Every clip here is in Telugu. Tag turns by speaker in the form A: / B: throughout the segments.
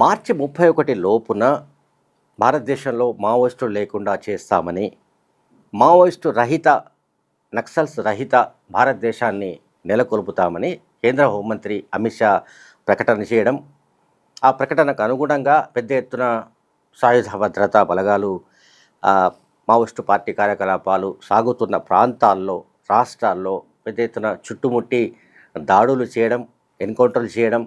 A: మార్చి 31 లోపున భారతదేశంలో మావోయిస్టులు లేకుండా చేస్తామని, మావోయిస్టు రహిత, నక్సల్స్ రహిత భారతదేశాన్ని నెలకొల్పుతామని కేంద్ర హోంమంత్రి అమిత్ షా ప్రకటన చేయడం, ఆ ప్రకటనకు అనుగుణంగా పెద్ద ఎత్తున సాయుధ భద్రతా బలగాలు మావోయిస్టు పార్టీ కార్యకలాపాలు సాగుతున్న ప్రాంతాల్లో, రాష్ట్రాల్లో పెద్ద ఎత్తున చుట్టుముట్టి దాడులు చేయడం, ఎన్కౌంటర్లు చేయడం,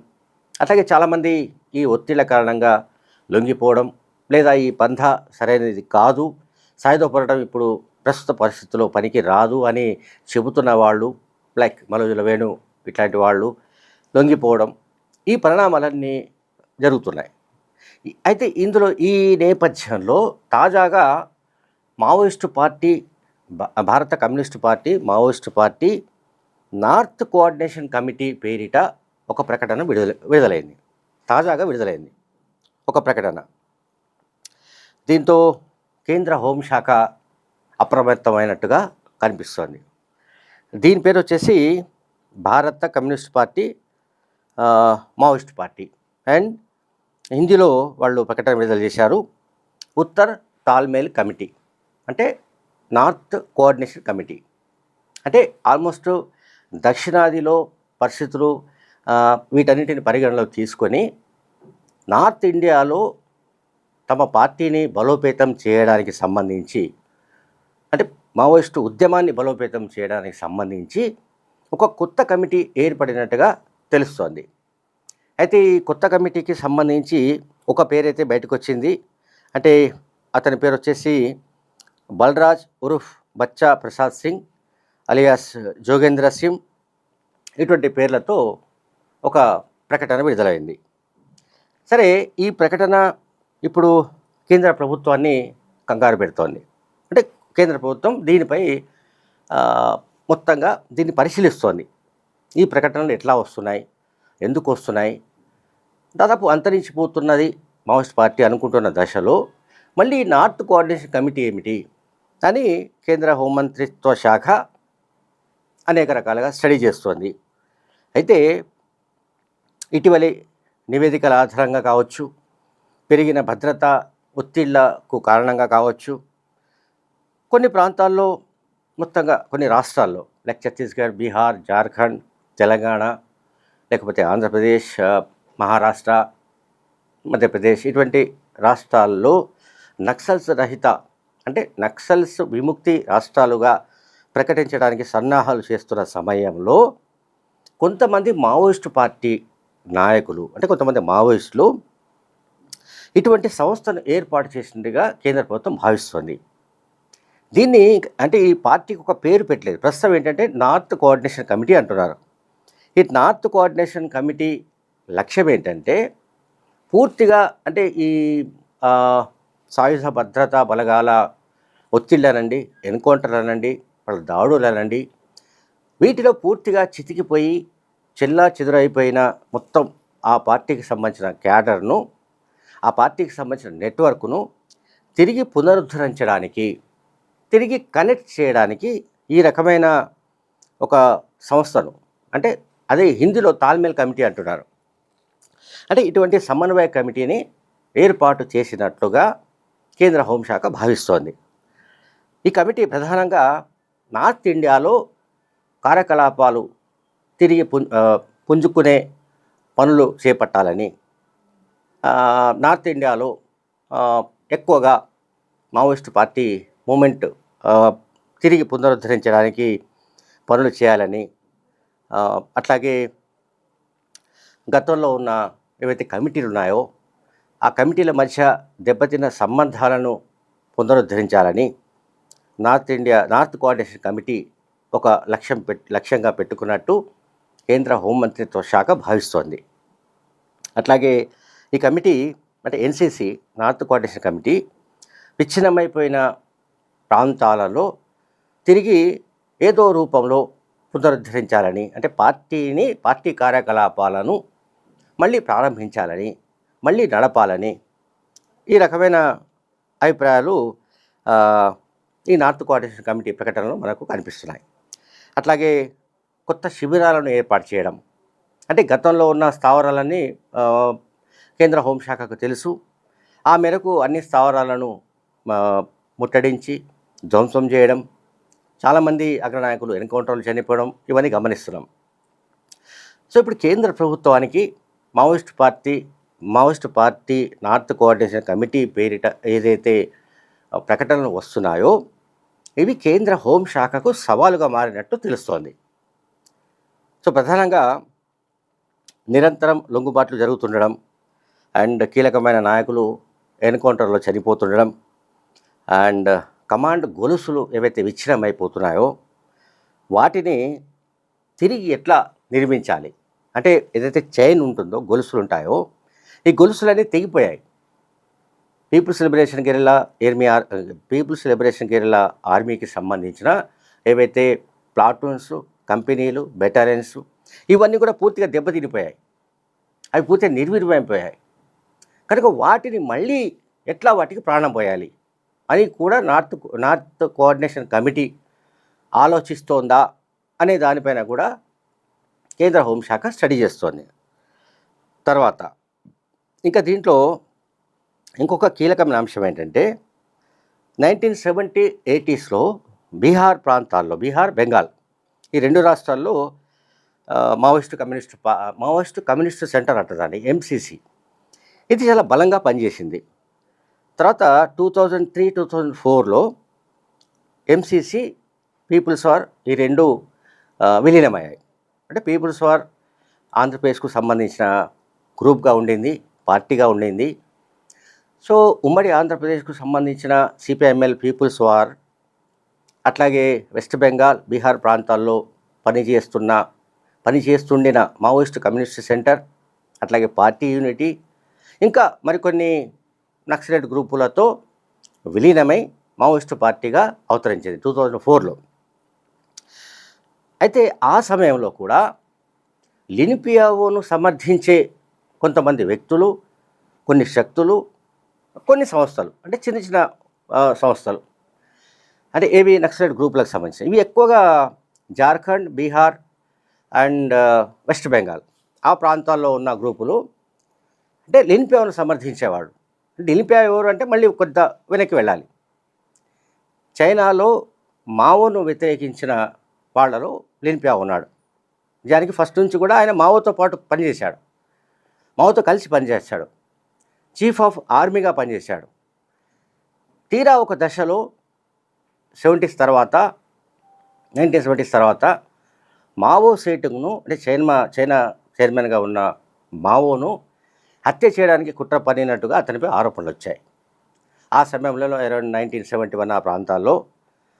A: అట్లాగే చాలామంది ఈ ఒత్తిళ్ల కారణంగా లొంగిపోవడం, లేదా ఈ పంథా సరైనది కాదు, సాయుధ పోరాటం ఇప్పుడు ప్రస్తుత పరిస్థితుల్లో పనికి రాదు అని చెబుతున్న వాళ్ళు, లైక్ మలోజుల వేణు ఇట్లాంటి వాళ్ళు లొంగిపోవడం, ఈ పరిణామాలన్నీ జరుగుతున్నాయి. అయితే ఇందులో ఈ నేపథ్యంలో తాజాగా మావోయిస్టు పార్టీ, భారత communist party, Maoist party north coordination committee పేరిట ఒక ప్రకటన విడుదలైంది. తాజాగా విడుదలైంది ఒక ప్రకటన. దీంతో కేంద్ర హోంశాఖ అప్రమత్తమైనట్టుగా కనిపిస్తోంది. దీని పేరు వచ్చేసి భారత communist party Maoist party, and హిందీలో వాళ్ళు ప్రకటన విడుదల చేశారు. ఉత్తర్ తాల్మేల్ కమిటీ అంటే నార్త్ కోఆర్డినేషన్ కమిటీ. అంటే ఆల్మోస్ట్ దక్షిణాదిలో పరిస్థితులు వీటన్నిటిని పరిగణలోకి తీసుకొని నార్త్ ఇండియాలో తమ పార్టీని బలోపేతం చేయడానికి సంబంధించి, అంటే మావోయిస్టు ఉద్యమాన్ని బలోపేతం చేయడానికి సంబంధించి ఒక కొత్త కమిటీ ఏర్పడినట్టుగా తెలుస్తోంది. అయితే ఈ కొత్త కమిటీకి సంబంధించి ఒక పేరైతే బయటకు వచ్చింది. అంటే అతని పేరు వచ్చేసి బల్రాజ్ ఉరుఫ్ బచ్చా ప్రసాద్ సింగ్ అలియాస్ జోగేంద్ర సింగ్, ఇటువంటి పేర్లతో ఒక ప్రకటన విడుదలైంది. సరే, ఈ ప్రకటన ఇప్పుడు కేంద్ర ప్రభుత్వాన్ని కంగారు పెడుతోంది. అంటే కేంద్ర ప్రభుత్వం దీనిపై మొత్తంగా దీన్ని పరిశీలిస్తోంది. ఈ ప్రకటనలు ఎట్లా వస్తున్నాయి, ఎందుకు వస్తున్నాయి, దాదాపు అంతరించిపోతున్నది మావోయిస్ట్ పార్టీ అనుకుంటున్న దశలో మళ్ళీ నార్త్ కోఆర్డినేషన్ కమిటీ ఏమిటి అని కేంద్ర హోంమంత్రిత్వ శాఖ అనేక రకాలుగా స్టడీ చేస్తోంది. అయితే ఇటీవలి నివేదికల ఆధారంగా కావచ్చు, పెరిగిన భద్రతా ఒత్తిళ్లకు కారణంగా కావచ్చు, కొన్ని ప్రాంతాల్లో, మొత్తంగా కొన్ని రాష్ట్రాల్లో లైక్ ఛత్తీస్గఢ్, బీహార్, జార్ఖండ్, తెలంగాణ, లేకపోతే ఆంధ్రప్రదేశ్, మహారాష్ట్ర, మధ్యప్రదేశ్, ఇటువంటి రాష్ట్రాల్లో నక్సల్స్ రహిత, అంటే నక్సల్స్ విముక్తి రాష్ట్రాలుగా ప్రకటించడానికి సన్నాహాలు చేస్తున్న సమయంలో కొంతమంది మావోయిస్టు పార్టీ నాయకులు, అంటే కొంతమంది మావోయిస్టులు ఇటువంటి సంస్థను ఏర్పాటు చేసినట్టుగా కేంద్ర ప్రభుత్వం భావిస్తోంది. దీన్ని, అంటే ఈ పార్టీకి ఒక పేరు పెట్టలేదు. ప్రస్తుతం ఏంటంటే నార్త్ కోఆర్డినేషన్ కమిటీ అంటున్నారు. ఈ నార్త్ కోఆర్డినేషన్ కమిటీ లక్ష్యం ఏంటంటే పూర్తిగా, అంటే ఈ సాయుధ భద్రతా బలగాల ఒత్తిళ్ళనండి, ఎన్కౌంటర్ అనండి, వాళ్ళ దాడులు అనండి, వీటిలో పూర్తిగా చితికిపోయి చెల్లా చెదురైపోయిన మొత్తం ఆ పార్టీకి సంబంధించిన క్యాడర్ను, ఆ పార్టీకి సంబంధించిన నెట్వర్క్ను తిరిగి పునరుద్ధరించడానికి, తిరిగి కనెక్ట్ చేయడానికి ఈ రకమైన ఒక సంస్థను, అంటే అదే హిందీలో తాల్మేల్ కమిటీ అంటున్నారు. అంటే ఇటువంటి సమన్వయ కమిటీని ఏర్పాటు చేసినట్లుగా కేంద్ర హోంశాఖ భావిస్తోంది. ఈ కమిటీ ప్రధానంగా నార్త్ ఇండియాలో కార్యకలాపాలు తిరిగి పుంజుకునే పనులు చేపట్టాలని, నార్త్ ఇండియాలో ఎక్కువగా మావోయిస్టు పార్టీ మూమెంట్ తిరిగి పునరుద్ధరించడానికి పనులు చేయాలని, అట్లాగే గతంలో ఉన్న ఏవైతే కమిటీలు ఉన్నాయో ఆ కమిటీల మధ్య దెబ్బతిన్న సంబంధాలను పునరుద్ధరించాలని నార్త్ కోఆర్డినేషన్ కమిటీ ఒక లక్ష్యంగా పెట్టుకున్నట్టు కేంద్ర హోంమంత్రిత్వ శాఖ భావిస్తోంది. అట్లాగే ఈ కమిటీ, అంటే ఎన్సీసీ, నార్త్ కోఆర్డినేషన్ కమిటీ విచ్ఛిన్నమైపోయిన ప్రాంతాలలో తిరిగి ఏదో రూపంలో పునరుద్ధరించాలని, అంటే పార్టీ కార్యకలాపాలను మళ్ళీ ప్రారంభించాలని, మళ్ళీ నడపాలని, ఈ రకమైన అభిప్రాయాలు ఈ నార్త్ కోఆర్డినేషన్ కమిటీ ప్రకటనలో మనకు కనిపిస్తున్నాయి. అట్లాగే కొత్త శిబిరాలను ఏర్పాటు చేయడం, అంటే గతంలో ఉన్న స్థావరాలన్నీ కేంద్ర హోంశాఖకు తెలుసు. ఆ మేరకు అన్ని స్థావరాలను ఆ, ముట్టడించి ధ్వంసం చేయడం, చాలామంది అగ్రనాయకులు ఎన్కౌంటర్లు చనిపోవడం ఇవన్నీ గమనిస్తున్నాం. సో ఇప్పుడు కేంద్ర ప్రభుత్వానికి Maoist party north coordination committee పేరిట ఏదైతే ప్రకటనలు వస్తున్నాయో ఇవి కేంద్ర హోంశాఖకు సవాలుగా మారినట్టు తెలుస్తోంది. సో ప్రధానంగా నిరంతరం లొంగుబాట్లు జరుగుతుండడం అండ్ కీలకమైన నాయకులు ఎన్కౌంటర్లో చనిపోతుండడం అండ్ కమాండ్ గొలుసులు ఏవైతే విచ్ఛిన్నమైపోతున్నాయో వాటిని తిరిగి ఎట్లా నిర్మించాలి అంటే ఏదైతే చైన్ ఉంటుందో గొలుసులు ఉంటాయో ఈ గొలుసులన్నీ తెగిపోయాయి. పీపుల్స్ లిబరేషన్ గెరిల్లా ఆర్మీకి సంబంధించిన ఏవైతే ప్లాటూన్స్, కంపెనీలు, బెటాలియన్స్ ఇవన్నీ కూడా పూర్తిగా దెబ్బతినిపోయాయి. అవి పూర్తిగా నిర్వీర్యమైపోయాయి. కనుక వాటిని మళ్ళీ ఎట్లా వాటికి ప్రాణం పోయాలి అని కూడా నార్త్ కోఆర్డినేషన్ కమిటీ ఆలోచిస్తోందా అనే దానిపైన కూడా కేంద్ర హోంశాఖ స్టడీ చేస్తోంది. తర్వాత ఇంకా దీంట్లో ఇంకొక కీలకమైన అంశం ఏంటంటే 1970-80s బీహార్ ప్రాంతాల్లో, బీహార్, బెంగాల్ ఈ రెండు రాష్ట్రాల్లో మావోయిస్టు కమ్యూనిస్టు సెంటర్ అంటదాన్ని ఎంసీసీ ఇది చాలా బలంగా పనిచేసింది. తర్వాత 2003-2004లో ఎంసీసీ, పీపుల్స్ వార్ ఈ రెండు విలీనమయ్యాయి. అంటే పీపుల్స్ వార్ ఆంధ్రప్రదేశ్కు సంబంధించిన గ్రూప్గా ఉండింది, పార్టీగా ఉండింది. సో ఉమ్మడి ఆంధ్రప్రదేశ్కు సంబంధించిన సిపిఐఎంఎల్, పీపుల్స్ వార్, అట్లాగే వెస్ట్ బెంగాల్, బీహార్ ప్రాంతాల్లో పనిచేస్తుండిన మావోయిస్టు కమ్యూనిస్ట్ సెంటర్, అట్లాగే పార్టీ యూనిటీ, ఇంకా మరికొన్ని నక్సలైట్ గ్రూపులతో విలీనమై మావోయిస్టు పార్టీగా అవతరించింది 2004లో. అయితే ఆ సమయంలో కూడా లిన్పియావోను సమర్థించే కొంతమంది వ్యక్తులు, కొన్ని శక్తులు, కొన్ని సంస్థలు అంటే చిన్న చిన్న సంస్థలు అంటే ఏవి నక్సలైట్ గ్రూపులకు సంబంధించి ఇవి ఎక్కువగా జార్ఖండ్, బీహార్ అండ్ వెస్ట్ బెంగాల్ ఆ ప్రాంతాల్లో ఉన్న గ్రూపులు అంటే లిన్పియావోను సమర్థించేవాడు. లిన్పియావో ఎవరు అంటే మళ్ళీ కొంత వెనక్కి వెళ్ళాలి. చైనాలో మావోను వ్యతిరేకించిన వాళ్ళలో లిన్పియావో ఉన్నాడు. నిజానికి ఫస్ట్ నుంచి కూడా ఆయన మావోతో పాటు పనిచేశాడు, మావోతో కలిసి పనిచేశాడు, చీఫ్ ఆఫ్ ఆర్మీగా పనిచేశాడు. తీరా ఒక దశలో 1970s తర్వాత మావో సేటుంగ్ను అంటే చైనా చైర్మన్గా ఉన్న మావోను హత్య చేయడానికి కుట్ర పన్నినట్టుగా అతనిపై ఆరోపణలు వచ్చాయి. ఆ సమయంలో అరౌండ్ 1971 ఆ ప్రాంతాల్లో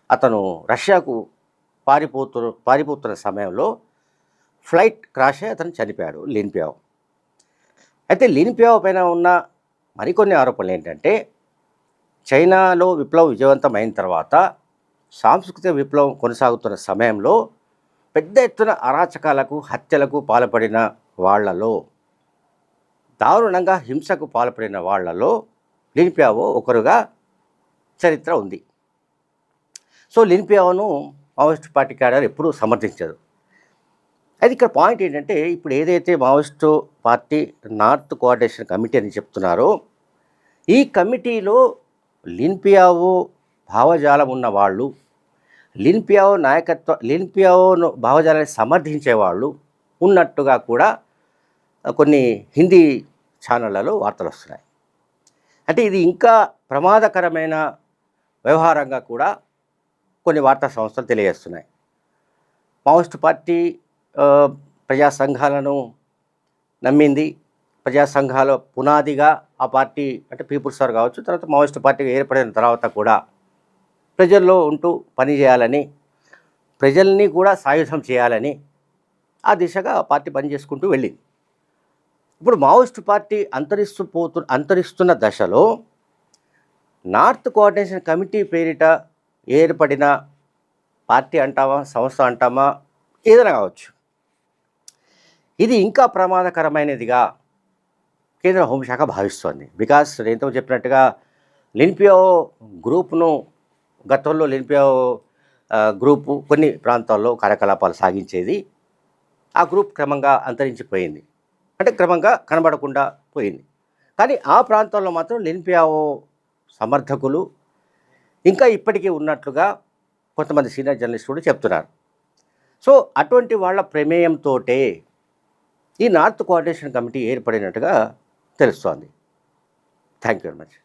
A: అతను రష్యాకు పారిపోతున్న సమయంలో ఫ్లైట్ క్రాష్ అయ్యి అతను చనిపోయాడు లిన్పియావో. అయితే లిన్పియావో పైన ఉన్న మరికొన్ని ఆరోపణలు ఏంటంటే చైనాలో విప్లవం విజయవంతమైన తర్వాత సాంస్కృతిక విప్లవం కొనసాగుతున్న సమయంలో పెద్ద ఎత్తున అరాచకాలకు, హత్యలకు పాల్పడిన వాళ్లలో, దారుణంగా హింసకు పాల్పడిన వాళ్లలో లిన్పియావో ఒకరుగా చరిత్ర ఉంది. సో లిన్పియావోను మావోయిస్టు పార్టీ క్యాడర్ ఎప్పుడూ సమర్థించదు. అయితే ఇక్కడ పాయింట్ ఏంటంటే ఇప్పుడు ఏదైతే Maoist party north coordination committee అని చెప్తున్నారో ఈ కమిటీలో లిన్పియావో భావజాలం ఉన్న వాళ్ళు, లిన్పియావోను భావజాలాన్ని సమర్థించేవాళ్ళు ఉన్నట్టుగా కూడా కొన్ని హిందీ ఛానళ్లలో వార్తలు వస్తున్నాయి. అంటే ఇది ఇంకా ప్రమాదకరమైన వ్యవహారంగా కూడా కొన్ని వార్తా సంస్థలు తెలియజేస్తున్నాయి. మావోయిస్టు పార్టీ ప్రజా సంఘాలను నమ్మింది. ప్రజా సంఘాల పునాదిగా ఆ పార్టీ అంటే పీపుల్స్ వార్ కావచ్చు, తర్వాత మావోయిస్టు పార్టీగా ఏర్పడిన తర్వాత కూడా ప్రజల్లో ఉంటూ పనిచేయాలని, ప్రజల్ని కూడా సాయుధం చేయాలని ఆ దిశగా ఆ పార్టీ పనిచేసుకుంటూ వెళ్ళింది. ఇప్పుడు మావోయిస్టు పార్టీ అంతరిస్తున్న దశలో నార్త్ కోఆర్డినేషన్ కమిటీ పేరిట ఏర్పడిన పార్టీ అంటామా, సంస్థ అంటామా, ఏదైనా కావచ్చు, ఇది ఇంకా ప్రమాదకరమైనదిగా కేంద్ర హోంశాఖ భావిస్తోంది. బికాస్ నేతో చెప్పినట్టుగా లిన్పియావో గ్రూప్ను గతంలో లిన్పియావో గ్రూపు కొన్ని ప్రాంతాల్లో కార్యకలాపాలు సాగించేది. ఆ గ్రూప్ క్రమంగా అంతరించిపోయింది, అంటే క్రమంగా కనబడకుండా పోయింది. కానీ ఆ ప్రాంతంలో మాత్రం లిన్పియావో సమర్థకులు ఇంకా ఇప్పటికీ ఉన్నట్లుగా కొంతమంది సీనియర్ జర్నలిస్టులు చెప్తున్నారు. సో అటువంటి వాళ్ళ ప్రమేయంతోటే ఈ నార్త్ కోఆర్డినేషన్ కమిటీ ఏర్పడినట్టుగా తెలుస్తోంది. Thank you very much.